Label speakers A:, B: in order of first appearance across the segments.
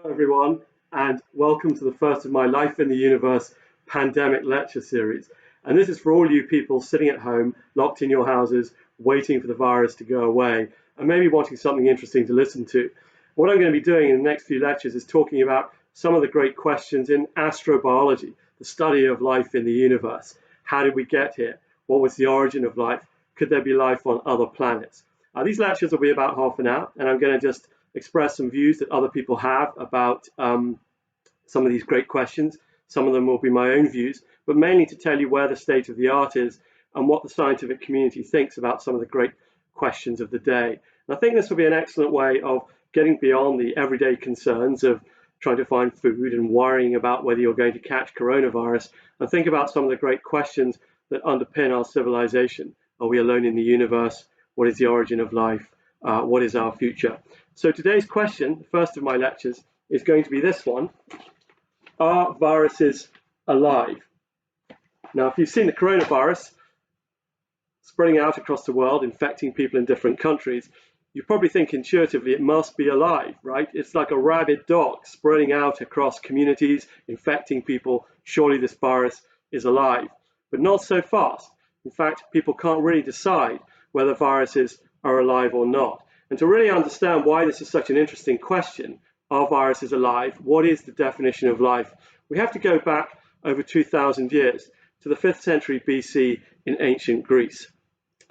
A: Hello, everyone, and welcome to the first of my Life in the Universe pandemic lecture series. And this is for all you people sitting at home, locked in your houses, waiting for the virus to go away, and maybe wanting something interesting to listen to. What I'm going to be doing in the next few lectures is talking about some of the great questions in astrobiology, the study of life in the universe. How did we get here? What was the origin of life? Could there be life on other planets? These lectures will be about half an hour, and I'm going to just express some views that other people have about some of these great questions. Some of them will be my own views, but mainly to tell you where the state of the art is and what the scientific community thinks about some of the great questions of the day. And I think this will be an excellent way of getting beyond the everyday concerns of trying to find food and worrying about whether you're going to catch coronavirus, and think about some of the great questions that underpin our civilization. Are we alone in the universe? What is the origin of life? What is our future? So today's question, the first of my lectures, is going to be this one. Are viruses alive? Now, if you've seen the coronavirus spreading out across the world, infecting people in different countries, you probably think intuitively it must be alive, right? It's like a rabid dog spreading out across communities, infecting people. Surely this virus is alive, but not so fast. In fact, people can't really decide whether viruses are alive or not. And to really understand why this is such an interesting question, are viruses alive? What is the definition of life? We have to go back over 2,000 years to the 5th century BC in ancient Greece.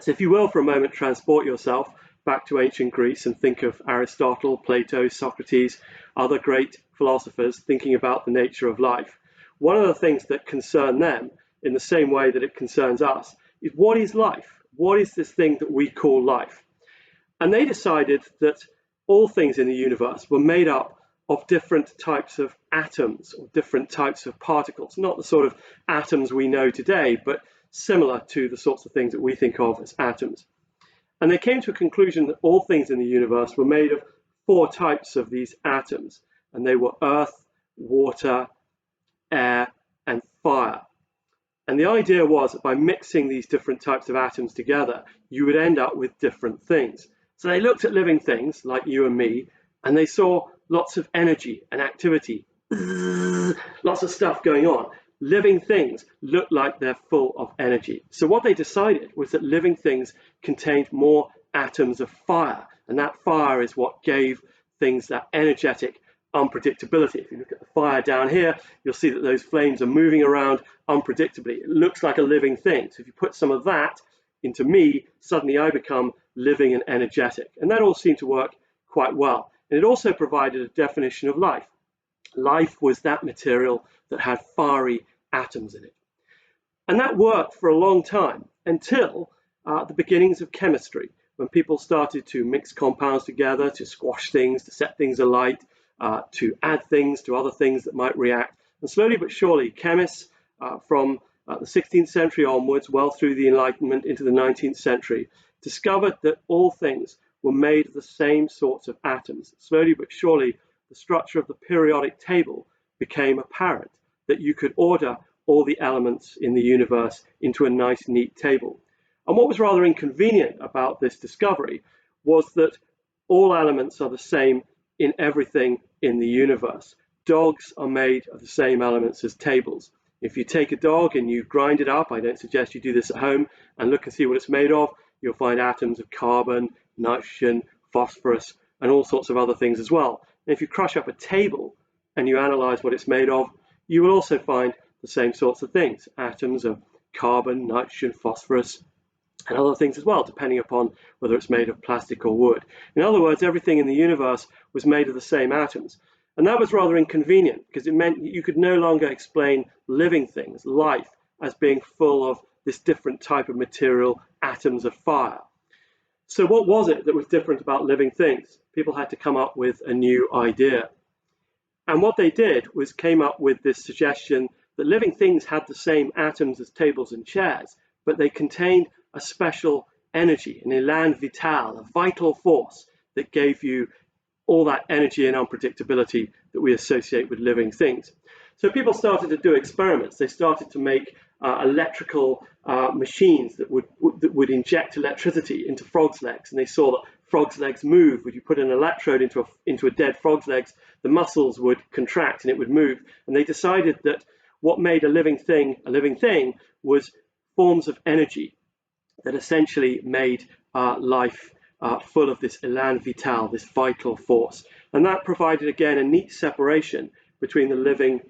A: So if you will, for a moment, transport yourself back to ancient Greece and think of Aristotle, Plato, Socrates, other great philosophers thinking about the nature of life. One of the things that concern them, in the same way that it concerns us, is what is life? What is this thing that we call life? And they decided that all things in the universe were made up of different types of atoms or different types of particles, not the sort of atoms we know today, but similar to the sorts of things that we think of as atoms. And they came to a conclusion that all things in the universe were made of 4 types of these atoms, and they were earth, water, air, and fire. And the idea was that by mixing these different types of atoms together, you would end up with different things. So they looked at living things like you and me, and they saw lots of energy and activity, lots of stuff going on. Living things look like they're full of energy. So what they decided was that living things contained more atoms of fire, and that fire is what gave things that energetic unpredictability. If you look at the fire down here, you'll see that those flames are moving around unpredictably. It looks like a living thing. So if you put some of that into me, suddenly I become living and energetic. And that all seemed to work quite well. And it also provided a definition of life. Life was that material that had fiery atoms in it. And that worked for a long time until the beginnings of chemistry, when people started to mix compounds together, to squash things, to set things alight, to add things to other things that might react. And slowly but surely, chemists from the 16th century onwards, well through the Enlightenment into the 19th century, discovered that all things were made of the same sorts of atoms. Slowly but surely, the structure of the periodic table became apparent, that you could order all the elements in the universe into a nice, neat table. And what was rather inconvenient about this discovery was that all elements are the same in everything in the universe. Dogs are made of the same elements as tables. If you take a dog and you grind it up, I don't suggest you do this at home, and look and see what it's made of, you'll find atoms of carbon, nitrogen, phosphorus, and all sorts of other things as well. And if you crush up a table and you analyze what it's made of, you will also find the same sorts of things, atoms of carbon, nitrogen, phosphorus, and other things as well, depending upon whether it's made of plastic or wood. In other words, everything in the universe was made of the same atoms. And that was rather inconvenient because it meant you could no longer explain living things, life, as being full of this different type of material, atoms of fire. So what was it that was different about living things? People had to come up with a new idea. And what they did was came up with this suggestion that living things had the same atoms as tables and chairs, but they contained a special energy, an élan vital, a vital force that gave you all that energy and unpredictability that we associate with living things. So people started to do experiments. They started to make electrical machines that would inject electricity into frogs' legs, and they saw that frog's legs move. Would you put an electrode into a dead frog's legs, the muscles would contract and it would move. And they decided that what made a living thing was forms of energy that essentially made life full of this élan vital, this vital force. And that provided, again, a neat separation between the living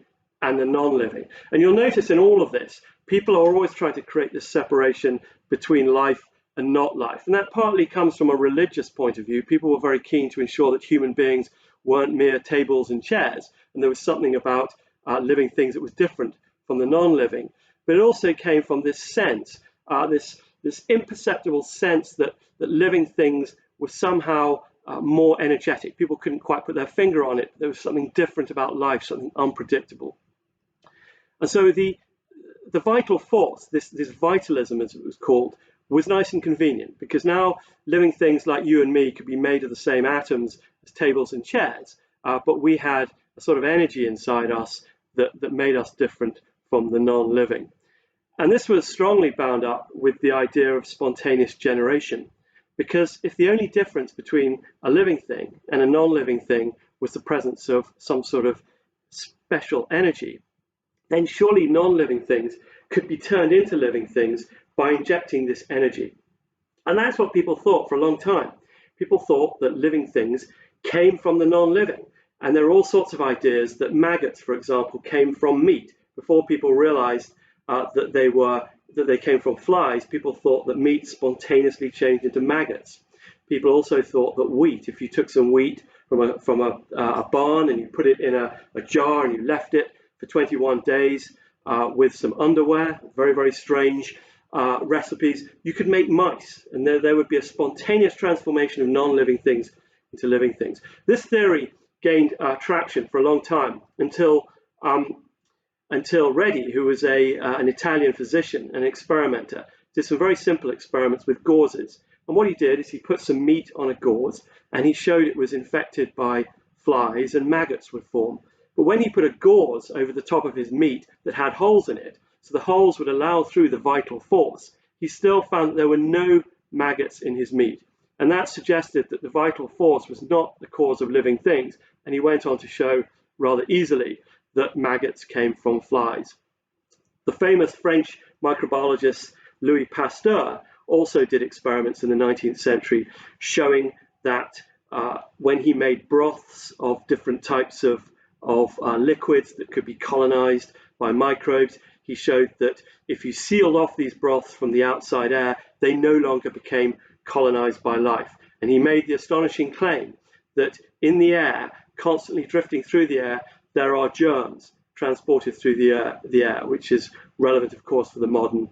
A: and the non-living. And you'll notice in all of this, people are always trying to create this separation between life and not life. And that partly comes from a religious point of view. People were very keen to ensure that human beings weren't mere tables and chairs, and there was something about living things that was different from the non-living. But it also came from this sense, this imperceptible sense that living things were somehow more energetic. People couldn't quite put their finger on it. There was something different about life, something unpredictable. And so the vital force, this vitalism as it was called, was nice and convenient, because now living things like you and me could be made of the same atoms as tables and chairs, but we had a sort of energy inside us that made us different from the non-living. And this was strongly bound up with the idea of spontaneous generation, because if the only difference between a living thing and a non-living thing was the presence of some sort of special energy, then surely non-living things could be turned into living things by injecting this energy. And that's what people thought for a long time. People thought that living things came from the non-living. And there are all sorts of ideas that maggots, for example, came from meat. Before people realized that they came from flies, people thought that meat spontaneously changed into maggots. People also thought that wheat, if you took some wheat from a barn and you put it in a jar and you left it for 21 days with some underwear, very, very strange recipes, you could make mice, and there would be a spontaneous transformation of non-living things into living things. This theory gained traction for a long time until Redi, who was an Italian physician and experimenter, did some very simple experiments with gauzes. And what he did is he put some meat on a gauze and he showed it was infected by flies and maggots would form. But when he put a gauze over the top of his meat that had holes in it, so the holes would allow through the vital force, he still found that there were no maggots in his meat. And that suggested that the vital force was not the cause of living things. And he went on to show rather easily that maggots came from flies. The famous French microbiologist Louis Pasteur also did experiments in the 19th century showing that when he made broths of different types of liquids that could be colonized by microbes, he showed that if you sealed off these broths from the outside air, they no longer became colonized by life. And he made the astonishing claim that in the air, constantly drifting through the air, there are germs transported through the air, which is relevant, of course, for the modern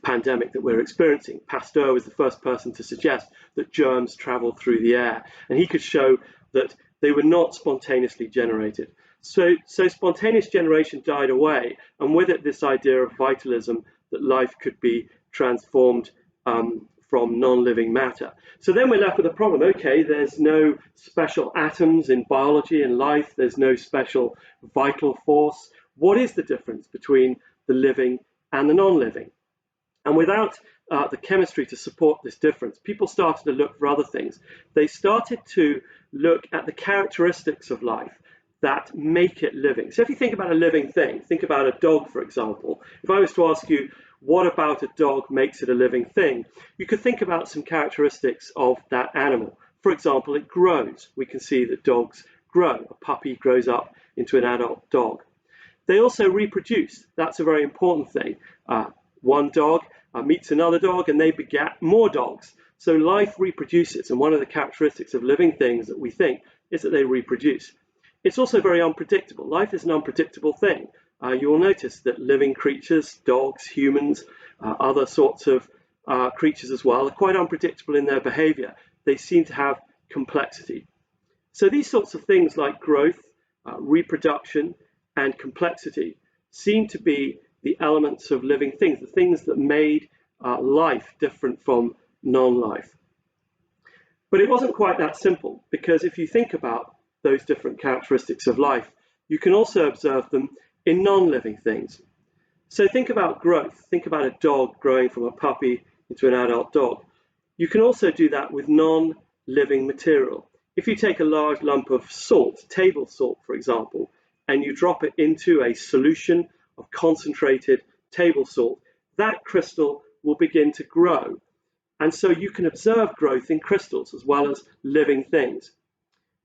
A: pandemic that we're experiencing. Pasteur was the first person to suggest that germs travel through the air, and he could show that they were not spontaneously generated. So spontaneous generation died away, and with it this idea of vitalism, that life could be transformed from non-living matter. So then we're left with a problem. Okay, there's no special atoms in biology and life. There's no special vital force. What is the difference between the living and the non-living? And without the chemistry to support this difference, people started to look for other things. They started to look at the characteristics of life that make it living. So if you think about a living thing, think about a dog, for example. If I was to ask you, what about a dog makes it a living thing? You could think about some characteristics of that animal. For example, it grows. We can see that dogs grow. A puppy grows up into an adult dog. They also reproduce. That's a very important thing. One dog meets another dog and they begat more dogs. So life reproduces, and one of the characteristics of living things that we think is that they reproduce. It's also very unpredictable. Life is an unpredictable thing. You will notice that living creatures, dogs, humans, other sorts of creatures as well, are quite unpredictable in their behavior. They seem to have complexity. So these sorts of things like growth, reproduction, and complexity seem to be the elements of living things, the things that made life different from non-life. But it wasn't quite that simple, because if you think about those different characteristics of life, you can also observe them in non-living things. So think about growth. Think about a dog growing from a puppy into an adult dog. You can also do that with non-living material. If you take a large lump of salt, table salt for example, and you drop it into a solution of concentrated table salt, that crystal will begin to grow. And so you can observe growth in crystals as well as living things.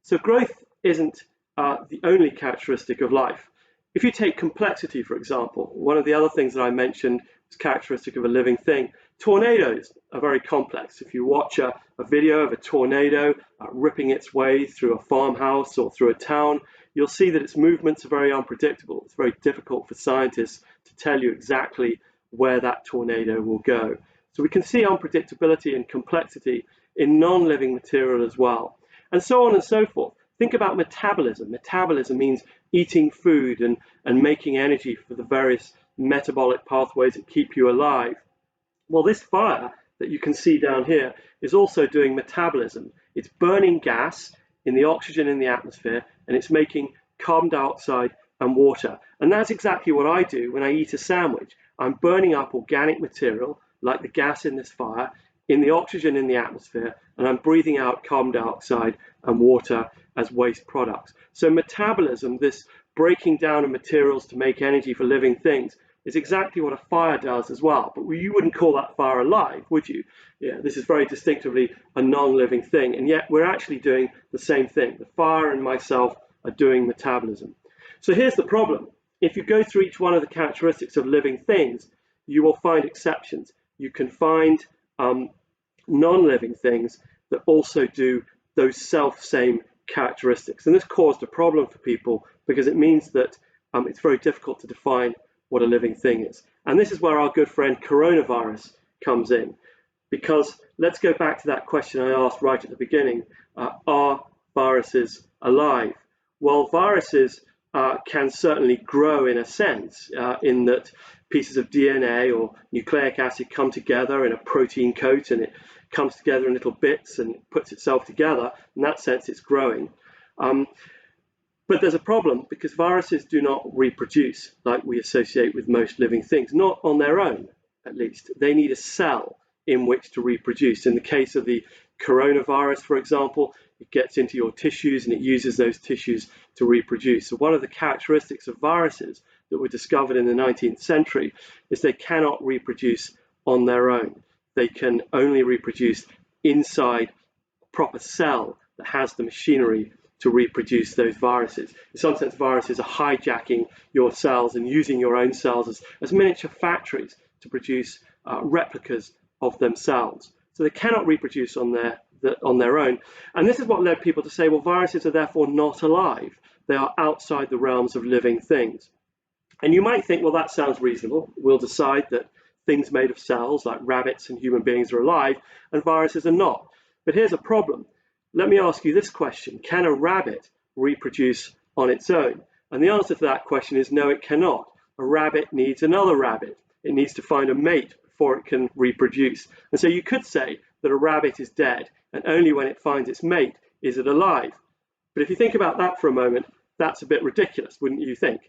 A: So growth isn't the only characteristic of life. If you take complexity, for example, one of the other things that I mentioned is characteristic of a living thing. Tornadoes are very complex. If you watch a video of a tornado ripping its way through a farmhouse or through a town, you'll see that its movements are very unpredictable. It's very difficult for scientists to tell you exactly where that tornado will go. So we can see unpredictability and complexity in non-living material as well, and so on and so forth. Think about metabolism. Metabolism means eating food and making energy for the various metabolic pathways that keep you alive. Well, this fire that you can see down here is also doing metabolism. It's burning gas in the oxygen in the atmosphere, and it's making carbon dioxide and water. And that's exactly what I do when I eat a sandwich. I'm burning up organic material, like the gas in this fire, in the oxygen in the atmosphere, and I'm breathing out carbon dioxide and water as waste products. So metabolism, this breaking down of materials to make energy for living things, is exactly what a fire does as well. But you wouldn't call that fire alive, would you? Yeah, this is very distinctively a non-living thing, and yet we're actually doing the same thing. The fire and myself are doing metabolism. So here's the problem. If you go through each one of the characteristics of living things, you will find exceptions. You can find non-living things that also do those self-same characteristics. And this caused a problem for people because it means that it's very difficult to define what a living thing is. And this is where our good friend coronavirus comes in. Because let's go back to that question I asked right at the beginning. Are viruses alive? Well, viruses can certainly grow in a sense, in that pieces of DNA or nucleic acid come together in a protein coat, and it comes together in little bits and puts itself together. In that sense, it's growing. But there's a problem because viruses do not reproduce like we associate with most living things, not on their own, at least. They need a cell in which to reproduce. In the case of the coronavirus, for example, it gets into your tissues and it uses those tissues to reproduce. So one of the characteristics of viruses that were discovered in the 19th century is they cannot reproduce on their own. They can only reproduce inside a proper cell that has the machinery to reproduce those viruses. In some sense, viruses are hijacking your cells and using your own cells as miniature factories to produce replicas of themselves. So they cannot reproduce on their own. And this is what led people to say, well, viruses are therefore not alive. They are outside the realms of living things. And you might think, well, that sounds reasonable. We'll decide that things made of cells, like rabbits and human beings, are alive, and viruses are not. But here's a problem. Let me ask you this question. Can a rabbit reproduce on its own? And the answer to that question is no, it cannot. A rabbit needs another rabbit. It needs to find a mate before it can reproduce. And so you could say that a rabbit is dead, and only when it finds its mate is it alive. But if you think about that for a moment, that's a bit ridiculous, wouldn't you think?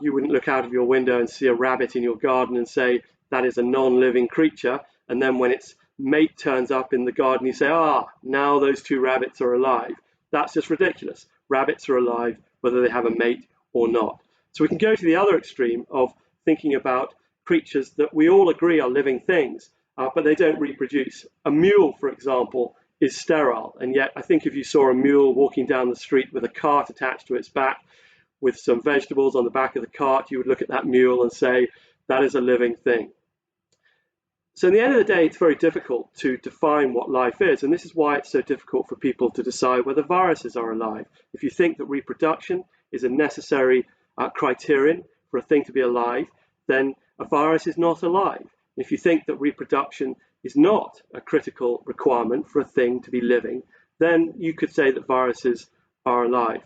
A: You wouldn't look out of your window and see a rabbit in your garden and say that is a non-living creature, and then when its mate turns up in the garden, you say, now those two rabbits are alive. That's just ridiculous. Rabbits are alive whether they have a mate or not. So we can go to the other extreme of thinking about creatures that we all agree are living things, but they don't reproduce. A mule, for example, is sterile, and yet I think if you saw a mule walking down the street with a cart attached to its back with some vegetables on the back of the cart, you would look at that mule and say, that is a living thing. So in the end of the day, it's very difficult to define what life is, and this is why it's so difficult for people to decide whether viruses are alive. If you think that reproduction is a necessary criterion for a thing to be alive, then a virus is not alive. If you think that reproduction is not a critical requirement for a thing to be living, then you could say that viruses are alive.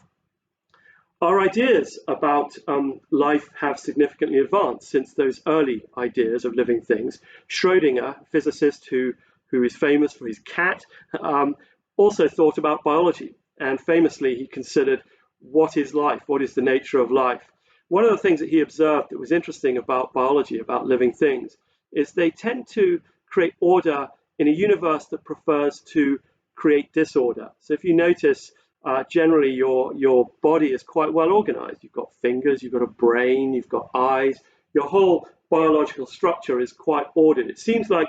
A: Our ideas about life have significantly advanced since those early ideas of living things. Schrödinger, a physicist who is famous for his cat, also thought about biology, and famously he considered what is life, what is the nature of life. One of the things that he observed that was interesting about biology, about living things, is they tend to create order in a universe that prefers to create disorder. So if you notice, generally your body is quite well organized. You've got fingers, you've got a brain, you've got eyes. Your whole biological structure is quite ordered. It seems like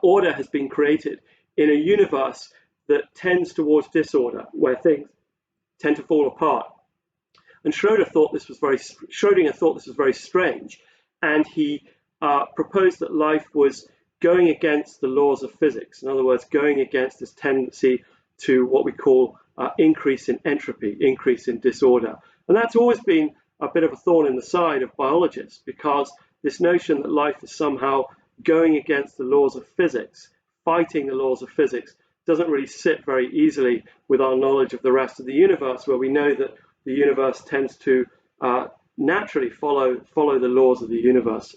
A: order has been created in a universe that tends towards disorder, where things tend to fall apart. And Schrödinger thought this was very strange, and he proposed that life was going against the laws of physics. In other words, going against this tendency to what we call increase in entropy, increase in disorder. And that's always been a bit of a thorn in the side of biologists, because this notion that life is somehow going against the laws of physics, fighting the laws of physics, doesn't really sit very easily with our knowledge of the rest of the universe, where we know that the universe tends to naturally follow the laws of the universe.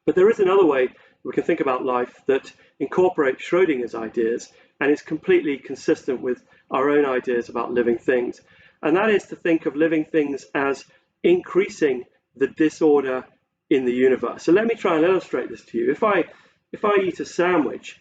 A: But there is another way we can think about life that incorporates Schrödinger's ideas and is completely consistent with our own ideas about living things. And that is to think of living things as increasing the disorder in the universe. So let me try and illustrate this to you. If I eat a sandwich,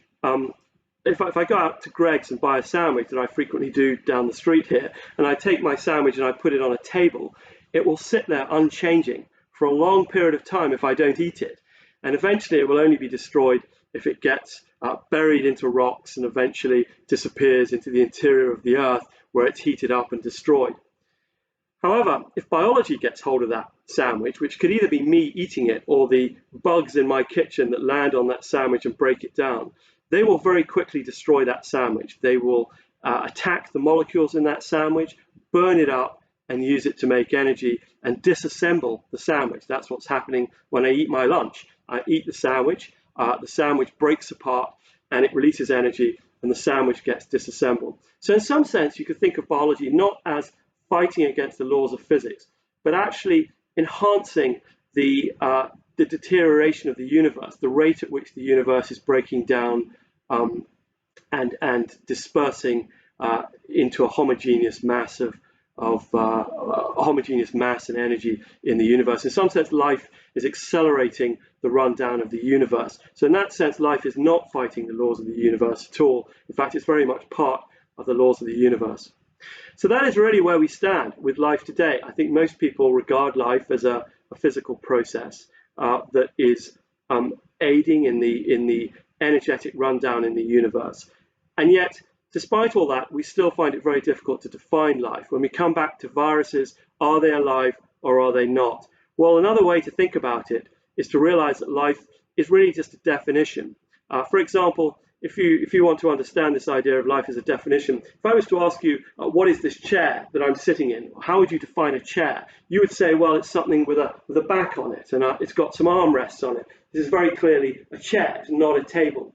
A: if I go out to Greg's and buy a sandwich, that I frequently do down the street here, and I take my sandwich and I put it on a table, it will sit there unchanging for a long period of time if I don't eat it. And eventually it will only be destroyed if it gets buried into rocks and eventually disappears into the interior of the earth, where it's heated up and destroyed. However, if biology gets hold of that sandwich, which could either be me eating it or the bugs in my kitchen that land on that sandwich and break it down, they will very quickly destroy that sandwich. They will attack the molecules in that sandwich, burn it up, and use it to make energy and disassemble the sandwich. That's what's happening when I eat my lunch. I eat the sandwich breaks apart and it releases energy, and the sandwich gets disassembled. So in some sense, you could think of biology not as fighting against the laws of physics, but actually enhancing the deterioration of the universe, the rate at which the universe is breaking down and dispersing into a homogeneous mass homogeneous mass and energy in the universe. In some sense, life is accelerating the rundown of the universe. So in that sense, life is not fighting the laws of the universe at all. In fact, it's very much part of the laws of the universe. So that is really where we stand with life today. I think most people regard life as a physical process that is aiding in the energetic rundown in the universe. And yet, despite all that, we still find it very difficult to define life. When we come back to viruses, are they alive or are they not? Well, another way to think about it is to realize that life is really just a definition. For example, if you want to understand this idea of life as a definition, if I was to ask you, what is this chair that I'm sitting in? How would you define a chair? You would say, well, it's something with a back on it, and it's got some armrests on it. This is very clearly a chair, it's not a table.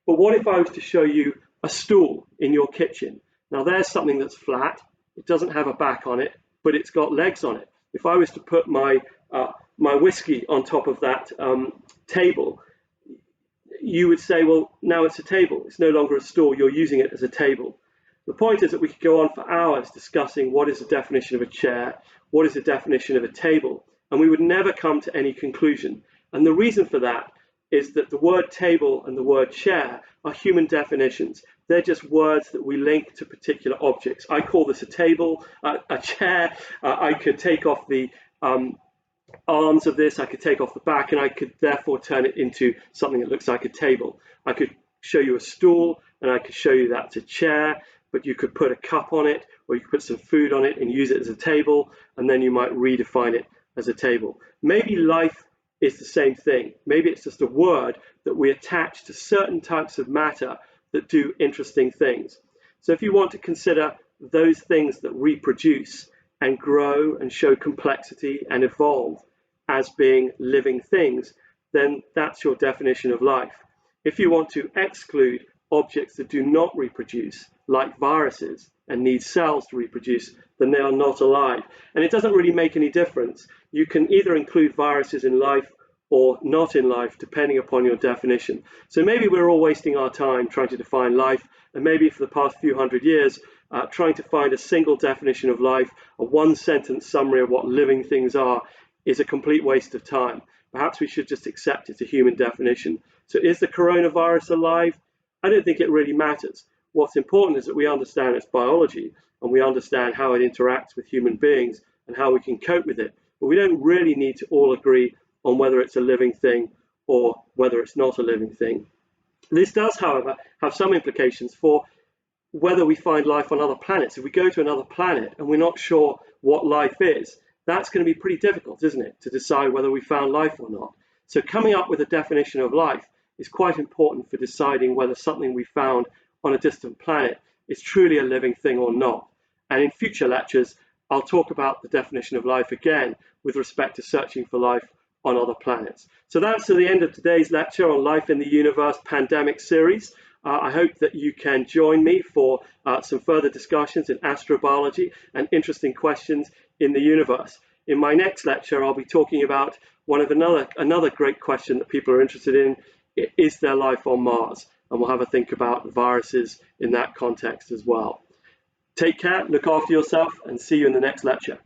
A: But what if I was to show you a stool in your kitchen? Now there's something that's flat, it doesn't have a back on it, but it's got legs on it. If I was to put my whiskey on top of that table, you would say, well, now it's a table. It's no longer a stool. You're using it as a table. The point is that we could go on for hours discussing what is the definition of a chair, what is the definition of a table, and we would never come to any conclusion. And the reason for that is that the word table and the word chair are human definitions. They're just words that we link to particular objects. I call this a table, a chair. I could take off the arms of this, I could take off the back, and I could therefore turn it into something that looks like a table. I could show you a stool, and I could show you that's a chair, but you could put a cup on it, or you could put some food on it and use it as a table, and then you might redefine it as a table. Maybe life is the same thing. Maybe it's just a word that we attach to certain types of matter that do interesting things. So if you want to consider those things that reproduce and grow and show complexity and evolve as being living things, then that's your definition of life. If you want to exclude objects that do not reproduce, like viruses, and need cells to reproduce, then they are not alive. And it doesn't really make any difference. You can either include viruses in life or not in life, depending upon your definition. So maybe we're all wasting our time trying to define life, and maybe for the past few hundred years, trying to find a single definition of life, a one-sentence summary of what living things are, is a complete waste of time. Perhaps we should just accept it's a human definition. So is the coronavirus alive? I don't think it really matters. What's important is that we understand its biology and we understand how it interacts with human beings and how we can cope with it. But we don't really need to all agree on whether it's a living thing or whether it's not a living thing. This does, however, have some implications for whether we find life on other planets. If we go to another planet and we're not sure what life is, that's going to be pretty difficult, isn't it, to decide whether we found life or not. So coming up with a definition of life is quite important for deciding whether something we found on a distant planet is truly a living thing or not. And in future lectures, I'll talk about the definition of life again with respect to searching for life on other planets. So that's the end of today's lecture on Life in the Universe pandemic series. I hope that you can join me for some further discussions in astrobiology and interesting questions in the universe. In my next lecture, I'll be talking about another great question that people are interested in. Is there life on Mars? And we'll have a think about viruses in that context as well. Take care, look after yourself, and see you in the next lecture.